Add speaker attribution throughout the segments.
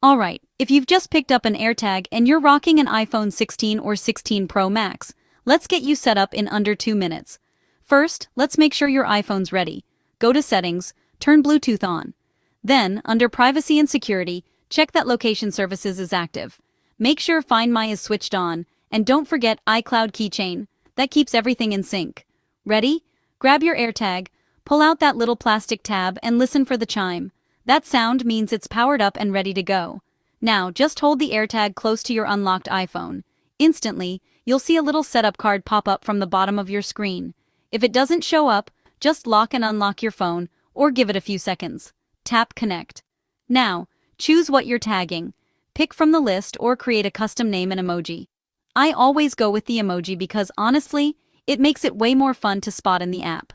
Speaker 1: Alright, if you've just picked up an AirTag and you're rocking an iPhone 16 or 16 Pro Max, let's get you set up in under 2 minutes. First, let's make sure your iPhone's ready. Go to Settings, turn Bluetooth on. Then, under Privacy and Security, check that Location Services is active. Make sure Find My is switched on, and don't forget iCloud Keychain. That keeps everything in sync. Ready? Grab your AirTag, pull out that little plastic tab and listen for the chime. That sound means it's powered up and ready to go. Now, just hold the AirTag close to your unlocked iPhone. Instantly, you'll see a little setup card pop up from the bottom of your screen. If it doesn't show up, just lock and unlock your phone, or give it a few seconds. Tap Connect. Now, choose what you're tagging. Pick from the list or create a custom name and emoji. I always go with the emoji because honestly, it makes it way more fun to spot in the app.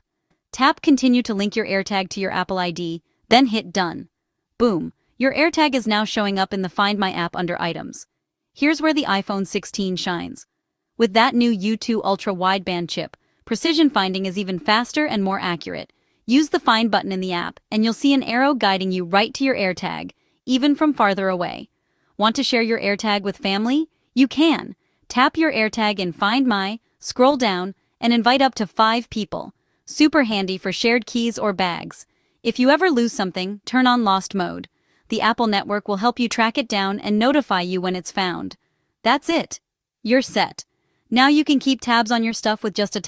Speaker 1: Tap Continue to link your AirTag to your Apple ID, then hit Done. Boom, your AirTag is now showing up in the Find My app under Items. Here's where the iPhone 16 shines. With that new U2 Ultra Wideband chip, precision finding is even faster and more accurate. Use the Find button in the app, and you'll see an arrow guiding you right to your AirTag, even from farther away. Want to share your AirTag with family? You can. Tap your AirTag in Find My, scroll down, and invite up to 5 people. Super handy for shared keys or bags. If you ever lose something, turn on Lost Mode. The Apple network will help you track it down and notify you when it's found. That's it. You're set. Now you can keep tabs on your stuff with just a tap.